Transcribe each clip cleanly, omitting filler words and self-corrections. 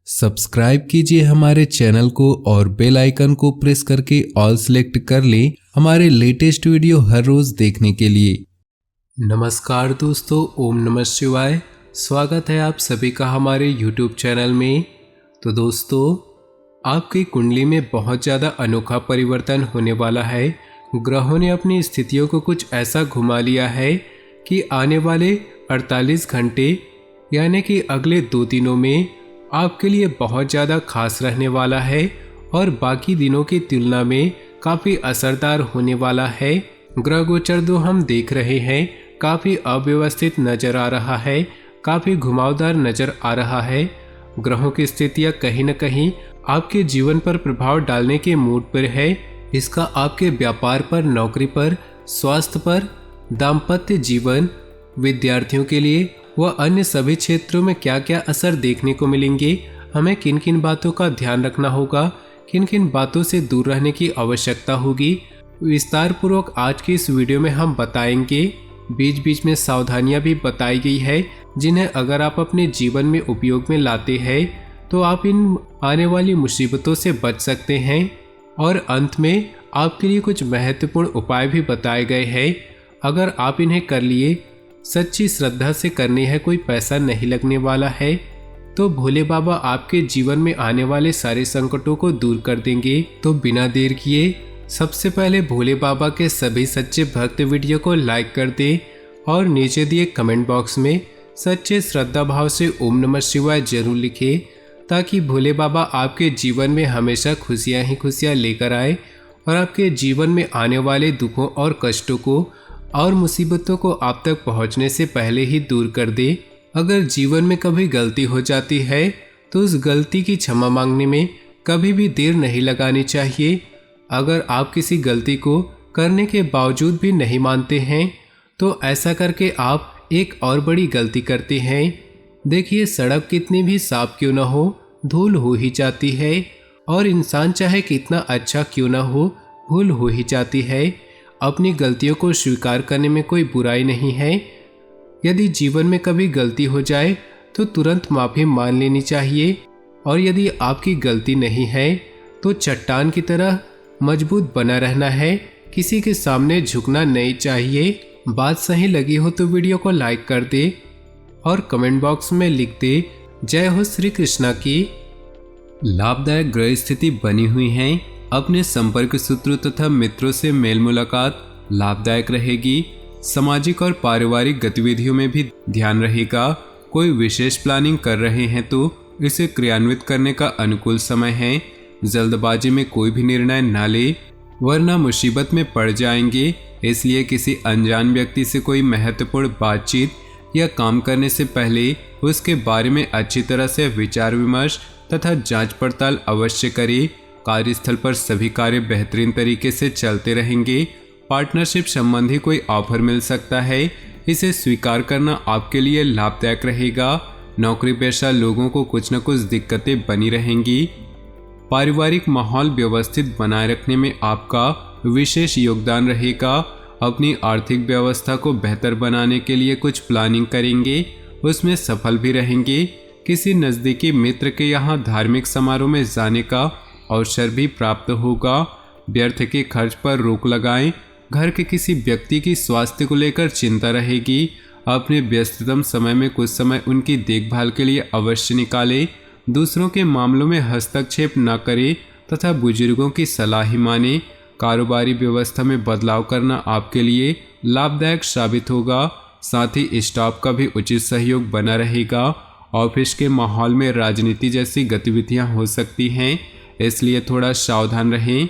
Subscribe कीजिए हमारे channel को और बेल आइकन को प्रेस करके ऑल सेलेक्ट कर लें हमारे लेटेस्ट वीडियो हर रोज देखने के लिए। नमस्कार दोस्तों, ओम नमः शिवाय। स्वागत है आप सभी का हमारे YouTube चैनल में। तो दोस्तों, आपकी कुंडली में बहुत ज़्यादा अनोखा परिवर्तन होने वाला है। ग्रहों ने अपनी स्थितियों को कुछ ऐसा घुमा लिया है कि आने वाले 48 घंटे यानी कि अगले 2 दिनों में आपके लिए बहुत ज़्यादा खास रहने वाला है और बाकी दिनों की तुलना में काफ़ी असरदार होने वाला है। ग्रह गोचर जो हम देख रहे हैं काफ़ी अव्यवस्थित नज़र आ रहा है, काफ़ी घुमावदार नज़र आ रहा है। ग्रहों की स्थितियाँ कहीं न कहीं आपके जीवन पर प्रभाव डालने के मूड पर है। इसका आपके व्यापार पर, नौकरी पर, स्वास्थ्य पर, दाम्पत्य जीवन, विद्यार्थियों के लिए व अन्य सभी क्षेत्रों में क्या क्या असर देखने को मिलेंगे, हमें किन किन बातों का ध्यान रखना होगा, किन किन बातों से दूर रहने की आवश्यकता होगी, विस्तार पूर्वक आज की इस वीडियो में हम बताएंगे। बीच बीच में सावधानियां भी बताई गई है जिन्हें अगर आप अपने जीवन में उपयोग में लाते हैं तो आप इन आने वाली मुसीबतों से बच सकते हैं। और अंत में आपके लिए कुछ महत्वपूर्ण उपाय भी बताए गए हैं। अगर आप इन्हें कर लिए, सच्ची श्रद्धा से करनी है, कोई पैसा नहीं लगने वाला है, तो भोले बाबा आपके जीवन में आने वाले सारे संकटों को दूर कर देंगे। तो बिना देर किए सबसे पहले भोले बाबा के सभी सच्चे भक्त वीडियो को लाइक कर दें और नीचे दिए कमेंट बॉक्स में सच्चे श्रद्धा भाव से ओम नमः शिवाय जरूर लिखें, ताकि भोले बाबा आपके जीवन में हमेशा खुशियां ही खुशियां लेकर आए और आपके जीवन में आने वाले दुखों और कष्टों को और मुसीबतों को आप तक पहुंचने से पहले ही दूर कर दे। अगर जीवन में कभी गलती हो जाती है तो उस गलती की क्षमा मांगने में कभी भी देर नहीं लगानी चाहिए। अगर आप किसी गलती को करने के बावजूद भी नहीं मानते हैं तो ऐसा करके आप एक और बड़ी गलती करते हैं। देखिए, सड़क कितनी भी साफ क्यों ना हो, धूल हो ही जाती है, और इंसान चाहे कितना अच्छा क्यों ना हो, भूल हो ही जाती है। अपनी गलतियों को स्वीकार करने में कोई बुराई नहीं है। यदि जीवन में कभी गलती हो जाए तो तुरंत माफ़ी मान लेनी चाहिए, और यदि आपकी गलती नहीं है तो चट्टान की तरह मजबूत बना रहना है, किसी के सामने झुकना नहीं चाहिए। बात सही लगी हो तो वीडियो को लाइक कर दे और कमेंट बॉक्स में लिख दे जय हो श्री कृष्णा की। लाभदायक ग्रह स्थिति बनी हुई है। अपने संपर्क सूत्रों तथा मित्रों से मेल मुलाकात लाभदायक रहेगी। सामाजिक और पारिवारिक गतिविधियों में भी ध्यान रहेगा। कोई विशेष प्लानिंग कर रहे हैं तो इसे क्रियान्वित करने का अनुकूल समय है। जल्दबाजी में कोई भी निर्णय न ले, वरना मुसीबत में पड़ जाएंगे। इसलिए किसी अनजान व्यक्ति से कोई महत्वपूर्ण बातचीत या काम करने से पहले उसके बारे में अच्छी तरह से विचार विमर्श तथा जांच पड़ताल अवश्य करें। कार्यस्थल पर सभी कार्य बेहतरीन तरीके से चलते रहेंगे। पार्टनरशिप संबंधी कोई ऑफर मिल सकता है, इसे स्वीकार करना आपके लिए लाभदायक रहेगा। नौकरी पेशा लोगों को कुछ न कुछ दिक्कतें बनी रहेंगी। पारिवारिक माहौल व्यवस्थित बनाए रखने में आपका विशेष योगदान रहेगा। अपनी आर्थिक व्यवस्था को बेहतर बनाने के लिए कुछ प्लानिंग करेंगे, उसमें सफल भी रहेंगे। किसी नज़दीकी मित्र के यहाँ धार्मिक समारोह में जाने का अवसर भी प्राप्त होगा। व्यर्थ के खर्च पर रोक लगाएं। घर के किसी व्यक्ति की स्वास्थ्य को लेकर चिंता रहेगी। अपने व्यस्ततम समय में कुछ समय उनकी देखभाल के लिए अवश्य निकालें। दूसरों के मामलों में हस्तक्षेप न करें तथा बुजुर्गों की सलाह ही मानें। कारोबारी व्यवस्था में बदलाव करना आपके लिए लाभदायक साबित होगा। साथ ही स्टाफ का भी उचित सहयोग बना रहेगा। ऑफिस के माहौल में राजनीति जैसी गतिविधियां हो सकती हैं, इसलिए थोड़ा सावधान रहें।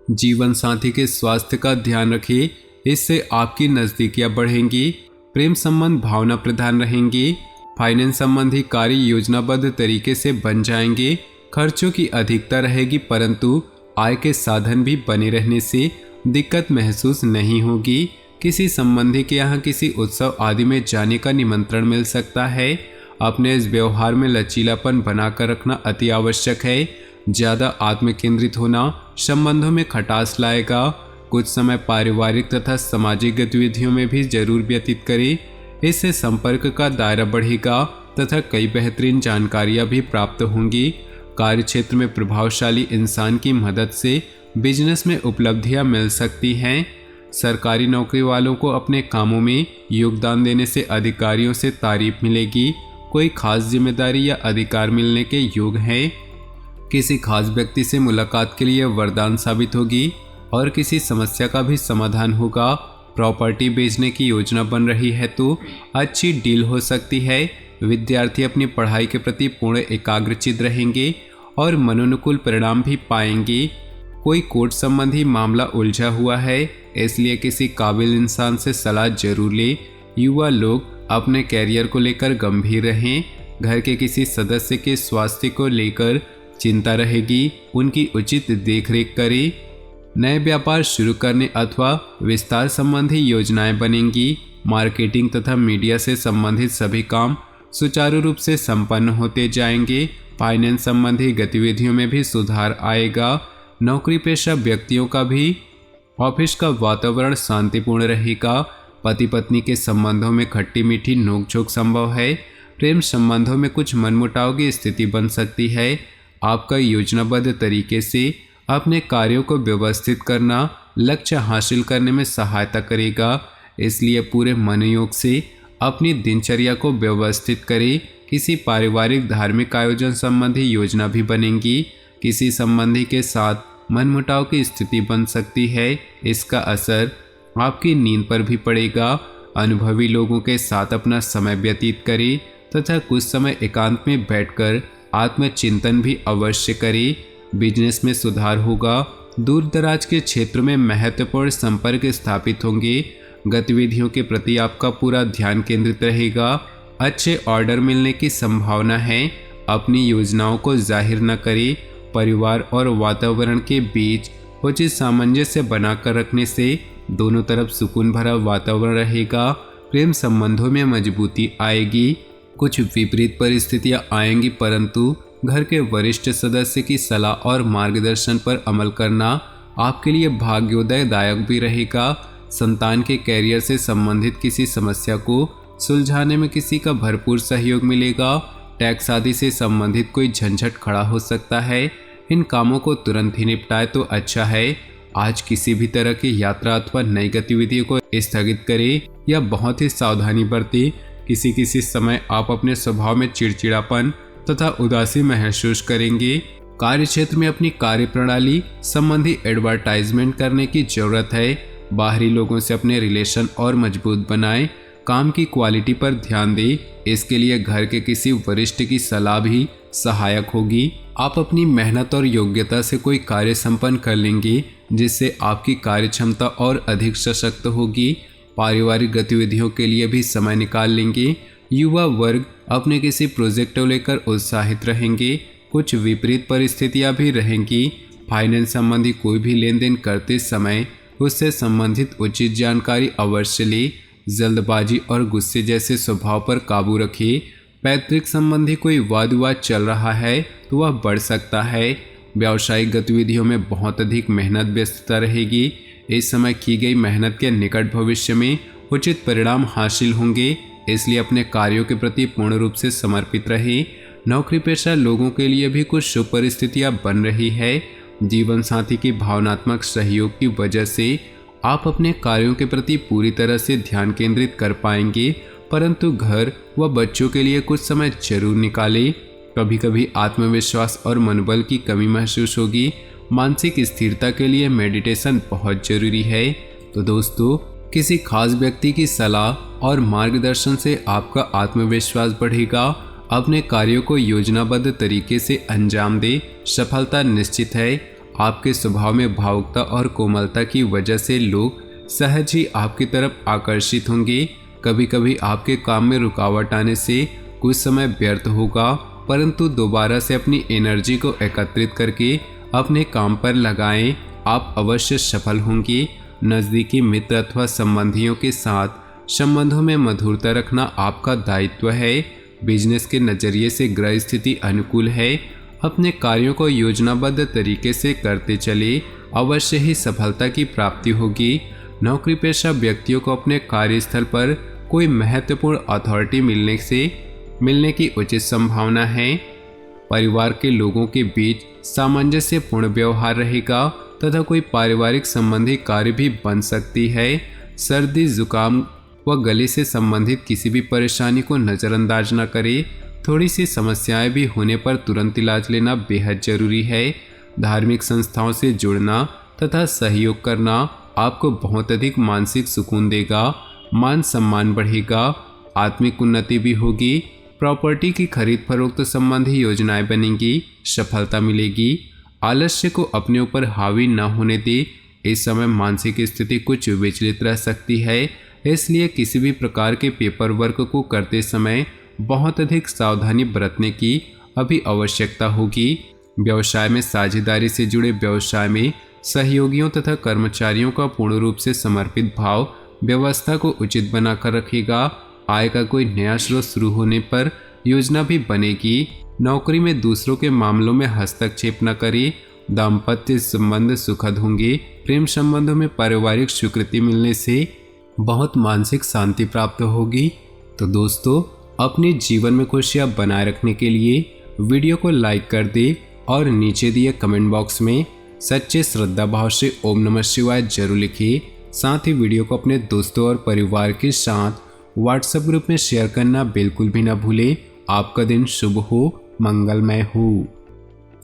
जीवन साथी के स्वास्थ्य का ध्यान रखें, इससे आपकी नज़दीकियां बढ़ेंगी। प्रेम संबंध भावना प्रधान रहेंगी। फाइनेंस संबंधी कार्य योजनाबद्ध तरीके से बन जाएंगे। खर्चों की अधिकता रहेगी, परंतु आय के साधन भी बने रहने से दिक्कत महसूस नहीं होगी। किसी संबंधी के यहाँ किसी उत्सव आदि में जाने का निमंत्रण मिल सकता है। अपने इस व्यवहार में लचीलापन बनाकर रखना अति आवश्यक है। ज़्यादा आत्म केंद्रित होना संबंधों में खटास लाएगा। कुछ समय पारिवारिक तथा सामाजिक गतिविधियों में भी जरूर व्यतीत करें, इससे संपर्क का दायरा बढ़ेगा तथा कई बेहतरीन जानकारियां भी प्राप्त होंगी। कार्य क्षेत्र में प्रभावशाली इंसान की मदद से बिजनेस में उपलब्धियां मिल सकती हैं। सरकारी नौकरी वालों को अपने कामों में योगदान देने से अधिकारियों से तारीफ मिलेगी। कोई खास जिम्मेदारी या अधिकार मिलने के योग हैं। किसी खास व्यक्ति से मुलाकात के लिए वरदान साबित होगी और किसी समस्या का भी समाधान होगा। प्रॉपर्टी बेचने की योजना बन रही है तो अच्छी डील हो सकती है। विद्यार्थी अपनी पढ़ाई के प्रति पूर्ण एकाग्रचित रहेंगे और मनोनुकूल परिणाम भी पाएंगे। कोई कोर्ट संबंधी मामला उलझा हुआ है, इसलिए किसी काबिल इंसान से सलाह जरूर ले। युवा लोग अपने कैरियर को लेकर गंभीर रहें। घर के किसी सदस्य के स्वास्थ्य को लेकर चिंता रहेगी, उनकी उचित देखरेख करें। नए व्यापार शुरू करने अथवा विस्तार संबंधी योजनाएं बनेंगी। मार्केटिंग तथा मीडिया से संबंधित सभी काम सुचारू रूप से संपन्न होते जाएंगे। फाइनेंस संबंधी गतिविधियों में भी सुधार आएगा। नौकरी पेशा व्यक्तियों का भी ऑफिस का वातावरण शांतिपूर्ण रहेगा। पति पत्नी के संबंधों में खट्टी मीठी नोकझोंक संभव है। प्रेम संबंधों में कुछ मनमुटाव की स्थिति बन सकती है। आपका योजनाबद्ध तरीके से अपने कार्यों को व्यवस्थित करना लक्ष्य हासिल करने में सहायता करेगा, इसलिए पूरे मनोयोग से अपनी दिनचर्या को व्यवस्थित करें। किसी पारिवारिक धार्मिक आयोजन संबंधी योजना भी बनेगी। किसी संबंधी के साथ मनमुटाव की स्थिति बन सकती है, इसका असर आपकी नींद पर भी पड़ेगा। अनुभवी लोगों के साथ अपना समय व्यतीत करें तथा कुछ समय एकांत में बैठकर आत्मचिंतन भी अवश्य करें। बिजनेस में सुधार होगा। दूर दराज के क्षेत्र में महत्वपूर्ण संपर्क स्थापित होंगे। गतिविधियों के प्रति आपका पूरा ध्यान केंद्रित रहेगा। अच्छे ऑर्डर मिलने की संभावना है। अपनी योजनाओं को जाहिर न करें। परिवार और वातावरण के बीच उचित सामंजस्य बनाकर रखने से दोनों तरफ सुकून भरा वातावरण रहेगा। प्रेम संबंधों में मजबूती आएगी। कुछ विपरीत परिस्थितियां आएंगी, परंतु घर के वरिष्ठ सदस्य की सलाह और मार्गदर्शन पर अमल करना आपके लिए भाग्योदयदायक भी रहेगा। संतान के कैरियर से संबंधित किसी समस्या को सुलझाने में किसी का भरपूर सहयोग मिलेगा। टैक्स आदि से संबंधित कोई झंझट खड़ा हो सकता है, इन कामों को तुरंत ही निपटाए तो अच्छा है। आज किसी भी तरह की यात्रा अथवा नई गतिविधियों को स्थगित करें या बहुत ही सावधानी बरतें। किसी समय आप अपने स्वभाव में चिड़चिड़ापन तथा उदासी महसूस करेंगे। कार्य क्षेत्र में अपनी कार्य प्रणाली संबंधी एडवर्टाइजमेंट करने की जरूरत है। बाहरी लोगों से अपने रिलेशन और मजबूत बनाएं। काम की क्वालिटी पर ध्यान दें, इसके लिए घर के किसी वरिष्ठ की सलाह भी सहायक होगी। आप अपनी मेहनत और योग्यता से कोई कार्य संपन्न कर लेंगे, जिससे आपकी कार्य क्षमता और अधिक सशक्त होगी। पारिवारिक गतिविधियों के लिए भी समय निकाल लेंगे। युवा वर्ग अपने किसी प्रोजेक्ट को लेकर उत्साहित रहेंगे। कुछ विपरीत परिस्थितियां भी रहेंगी। फाइनेंस संबंधी कोई भी लेन देन करते समय उससे संबंधित उचित जानकारी अवश्य ले। जल्दबाजी और गुस्से जैसे स्वभाव पर काबू रखिए। पैतृक संबंधी कोई वाद विवाद चल रहा है तो वह बढ़ सकता है। व्यावसायिक गतिविधियों में बहुत अधिक मेहनत व्यस्तता रहेगी। इस समय की गई मेहनत के निकट भविष्य में उचित परिणाम हासिल होंगे, इसलिए अपने कार्यों के प्रति पूर्ण रूप से समर्पित रहें। नौकरी पेशा लोगों के लिए भी कुछ शुभ परिस्थितियां बन रही है। जीवन साथी की भावनात्मक सहयोग की वजह से आप अपने कार्यों के प्रति पूरी तरह से ध्यान केंद्रित कर पाएंगे, परंतु घर व बच्चों के लिए कुछ समय जरूर निकालें। कभी कभी आत्मविश्वास और मनोबल की कमी महसूस होगी। मानसिक स्थिरता के लिए मेडिटेशन बहुत जरूरी है। तो दोस्तों, किसी खास व्यक्ति की सलाह और मार्गदर्शन से आपका आत्मविश्वास बढ़ेगा। अपने कार्यों को योजनाबद्ध तरीके से अंजाम दें, सफलता निश्चित है। आपके स्वभाव में भावुकता और कोमलता की वजह से लोग सहज ही आपकी तरफ आकर्षित होंगे। कभी कभी आपके काम में रुकावट आने से कुछ समय व्यर्थ होगा, परंतु दोबारा से अपनी एनर्जी को एकत्रित करके अपने काम पर लगाएं। आप अवश्य सफल होंगे। नज़दीकी मित्र अथवा संबंधियों के साथ संबंधों में मधुरता रखना आपका दायित्व है। बिजनेस के नज़रिए से ग्रह स्थिति अनुकूल है। अपने कार्यों को योजनाबद्ध तरीके से करते चले, अवश्य ही सफलता की प्राप्ति होगी। नौकरी पेशा व्यक्तियों को अपने कार्यस्थल पर कोई महत्वपूर्ण अथॉरिटी मिलने से मिलने की उचित संभावना है। परिवार के लोगों के बीच सामंजस्यपूर्ण व्यवहार रहेगा तथा कोई पारिवारिक संबंधी कार्य भी बन सकती है। सर्दी, जुकाम व गले से संबंधित किसी भी परेशानी को नज़रअंदाज न करें। थोड़ी सी समस्याएं भी होने पर तुरंत इलाज लेना बेहद जरूरी है। धार्मिक संस्थाओं से जुड़ना तथा सहयोग करना आपको बहुत अधिक मानसिक सुकून देगा। मान सम्मान बढ़ेगा, आत्मिक उन्नति भी होगी। प्रॉपर्टी की खरीद फरोख्त संबंधी योजनाएं बनेंगी, सफलता मिलेगी। आलस्य को अपने ऊपर हावी न होने दे। इस समय मानसिक स्थिति कुछ विचलित रह सकती है, इसलिए किसी भी प्रकार के पेपर वर्क को करते समय बहुत अधिक सावधानी बरतने की अभी आवश्यकता होगी। व्यवसाय में साझेदारी से जुड़े व्यवसाय में सहयोगियों तथा कर्मचारियों का पूर्ण रूप से समर्पित भाव व्यवस्था को उचित बनाकर रखेगा। आय का कोई नया स्रोत शुरू होने पर योजना भी बनेगी। नौकरी में दूसरों के मामलों में हस्तक्षेप न करें। दाम्पत्य संबंध सुखद होंगे। प्रेम संबंधों में पारिवारिक स्वीकृति मिलने से बहुत मानसिक शांति प्राप्त होगी। तो दोस्तों, अपने जीवन में खुशियां बनाए रखने के लिए वीडियो को लाइक कर दे और नीचे दिए कमेंट बॉक्स में सच्चे श्रद्धा भाव से ओम नमः शिवाय जरूर लिखिए। साथ ही वीडियो को अपने दोस्तों और परिवार के साथ व्हाट्सएप ग्रुप में शेयर करना बिल्कुल भी ना भूलें। आपका दिन शुभ हो, मंगलमय हो।